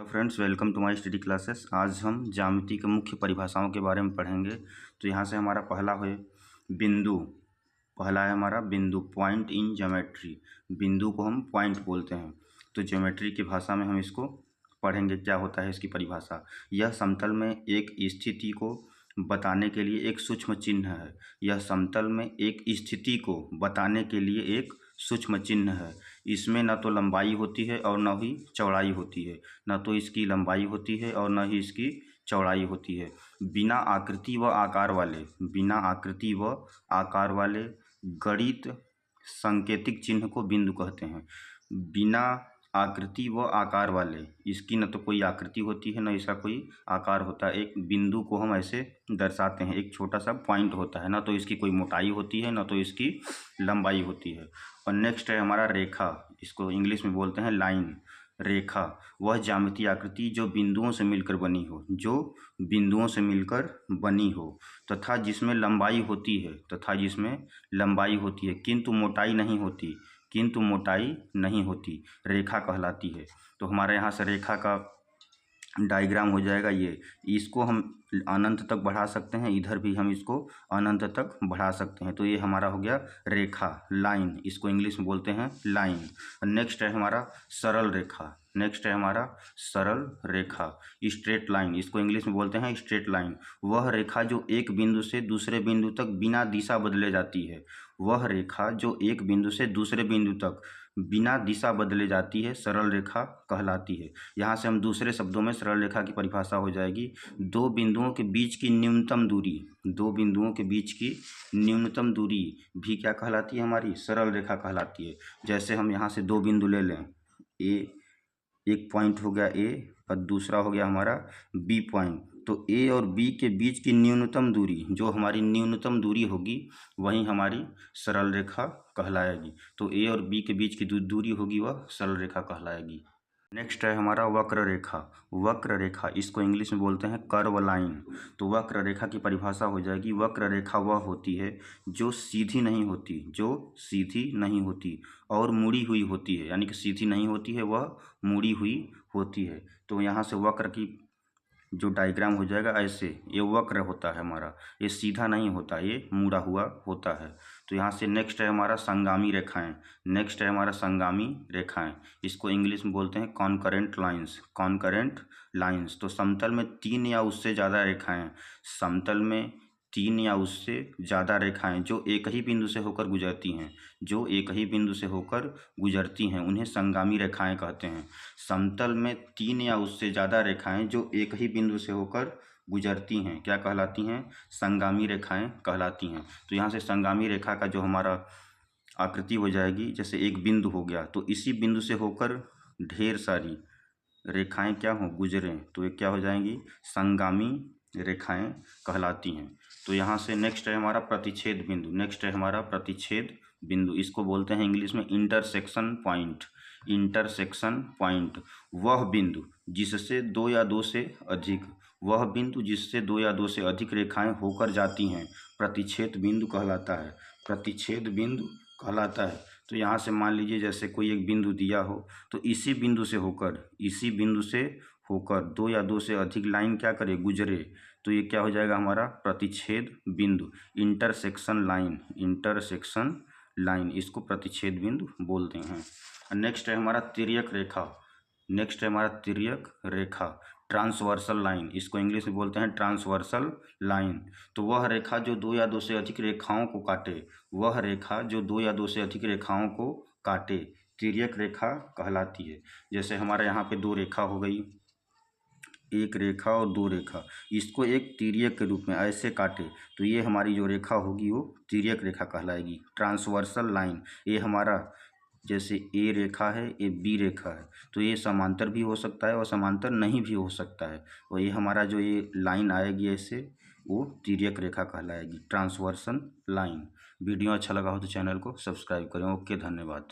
Hello friends, welcome to my study classes. आज हम ज्यामिति के मुख्य परिभाषाओं के बारे में पढ़ेंगे। तो यहाँ से हमारा पहला है बिंदु। पहला है हमारा बिंदु, पॉइंट इन ज्योमेट्री। बिंदु को हम पॉइंट बोलते हैं। तो ज्योमेट्री की भाषा में हम इसको पढ़ेंगे, क्या होता है इसकी परिभाषा। यह समतल में एक स्थिति को बताने के लिए एक सूक्ष्म चिन्ह है। यह समतल में एक स्थिति को बताने के लिए एक सूक्ष्म चिन्ह है। इसमें न तो लंबाई होती है और न ही चौड़ाई होती है। न तो इसकी लंबाई होती है और न ही इसकी चौड़ाई होती है। बिना आकृति व आकार वाले, बिना आकृति व आकार वाले गणित सांकेतिक चिन्ह को बिंदु कहते हैं। बिना आकृति व आकार वाले, इसकी न तो कोई आकृति होती है न इसका कोई आकार होता है। एक बिंदु को हम ऐसे दर्शाते हैं, एक छोटा सा पॉइंट होता है, न तो इसकी कोई मोटाई होती है न तो इसकी लंबाई होती है। और नेक्स्ट है हमारा रेखा। इसको इंग्लिश में बोलते हैं लाइन। रेखा वह ज्यामितीय आकृति जो बिंदुओं से मिलकर बनी हो, जो बिंदुओं से मिलकर बनी हो तथा जिसमें लंबाई होती है, तथा जिसमें लंबाई होती है किंतु मोटाई नहीं होती, किंतु मोटाई नहीं होती, रेखा कहलाती है। तो हमारे यहाँ से रेखा का डायग्राम हो जाएगा ये। इसको हम अनंत तक बढ़ा सकते हैं, इधर भी हम इसको अनंत तक बढ़ा सकते हैं। तो ये हमारा हो गया रेखा, लाइन। इसको इंग्लिश में बोलते हैं लाइन। नेक्स्ट है हमारा सरल रेखा। नेक्स्ट है हमारा सरल रेखा, स्ट्रेट लाइन। इसको इंग्लिश में बोलते हैं स्ट्रेट लाइन। वह रेखा जो एक बिंदु से दूसरे बिंदु तक बिना दिशा बदले जाती है। वह रेखा जो एक बिंदु से दूसरे बिंदु तक बिना दिशा बदले जाती है, सरल रेखा कहलाती है। यहाँ से हम दूसरे शब्दों में सरल रेखा की परिभाषा हो जाएगी, दो बिंदुओं के बीच की न्यूनतम दूरी। दो बिंदुओं के बीच की न्यूनतम दूरी भी क्या कहलाती है, हमारी सरल रेखा कहलाती है। जैसे हम यहाँ से दो बिंदु ले लें, ए, एक पॉइंट हो गया ए और दूसरा हो गया हमारा बी पॉइंट। तो ए और बी के बीच की न्यूनतम दूरी, जो हमारी न्यूनतम दूरी होगी वही हमारी सरल रेखा कहलाएगी। तो ए और बी के बीच की दूरी होगी वह सरल रेखा कहलाएगी। नेक्स्ट है हमारा वक्र रेखा। वक्र रेखा, इसको इंग्लिश में बोलते हैं कर्व लाइन। तो वक्र रेखा की परिभाषा हो जाएगी, वक्र रेखा वह होती है जो सीधी नहीं होती, जो सीधी नहीं होती और मुड़ी हुई होती है। यानी कि सीधी नहीं होती है, वह मुड़ी हुई होती है। तो यहाँ से वक्र की जो डायग्राम हो जाएगा ऐसे, ये वक्र होता है हमारा, ये सीधा नहीं होता, ये मुड़ा हुआ होता है। तो यहाँ से नेक्स्ट है हमारा संगामी रेखाएं। नेक्स्ट है हमारा संगामी रेखाएं। इसको इंग्लिश में बोलते हैं कॉन्करेंट लाइंस। Concurrent lines. तो समतल में तीन या उससे ज़्यादा रेखाएं, समतल में तीन या उससे ज़्यादा रेखाएं जो एक ही बिंदु से होकर गुजरती हैं, जो एक ही बिंदु से होकर गुजरती हैं, उन्हें संगामी रेखाएं कहते हैं। समतल में तीन या उससे ज़्यादा रेखाएं जो एक ही बिंदु से होकर गुजरती हैं क्या कहलाती हैं, संगामी रेखाएं कहलाती हैं। तो यहाँ से संगामी रेखा का जो हमारा आकृति हो जाएगी, जैसे एक बिंदु हो गया तो इसी बिंदु से होकर ढेर सारी रेखाएं क्या हो, गुजरें, तो ये क्या हो जाएंगी, संगामी रेखाएं कहलाती हैं। तो यहाँ से नेक्स्ट है हमारा प्रतिच्छेद बिंदु। नेक्स्ट है हमारा प्रतिच्छेद बिंदु। इसको बोलते हैं इंग्लिश में इंटरसेक्शन पॉइंट। इंटरसेक्शन पॉइंट वह बिंदु जिससे दो या दो से अधिक, वह बिंदु जिससे दो या दो से अधिक रेखाएं होकर जाती हैं, प्रतिच्छेद बिंदु कहलाता है। प्रतिच्छेद बिंदु कहलाता है। तो यहाँ से मान लीजिए जैसे कोई एक बिंदु दिया हो, तो इसी बिंदु से होकर, इसी बिंदु से होकर दो या दो से अधिक लाइन क्या करे, गुजरे, तो ये क्या हो जाएगा हमारा प्रतिच्छेद बिंदु, इंटरसेक्शन लाइन। इंटरसेक्शन लाइन, इसको प्रतिच्छेद बिंदु बोलते हैं। नेक्स्ट है हमारा तिर्यक रेखा। नेक्स्ट है हमारा तिर्यक रेखा, ट्रांसवर्सल लाइन। इसको इंग्लिश में बोलते हैं ट्रांसवर्सल लाइन। तो वह रेखा जो दो या दो से अधिक रेखाओं को काटे, वह रेखा जो दो या दो से अधिक रेखाओं को काटे, तिर्यक रेखा कहलाती है। जैसे हमारे यहाँ पे दो रेखा हो गई, एक रेखा और दो रेखा, इसको एक तिर्यक के रूप में ऐसे काटे तो ये हमारी जो रेखा होगी वो तिर्यक रेखा कहलाएगी, ट्रांसवर्सल लाइन। ये हमारा जैसे ए रेखा है, ए बी रेखा है, तो ये समांतर भी हो सकता है और समांतर नहीं भी हो सकता है। और ये हमारा जो ये लाइन आएगी ऐसे, वो तिर्यक रेखा कहलाएगी, ट्रांसवर्सल लाइन। वीडियो अच्छा लगा हो तो चैनल को सब्सक्राइब करें। ओके, धन्यवाद।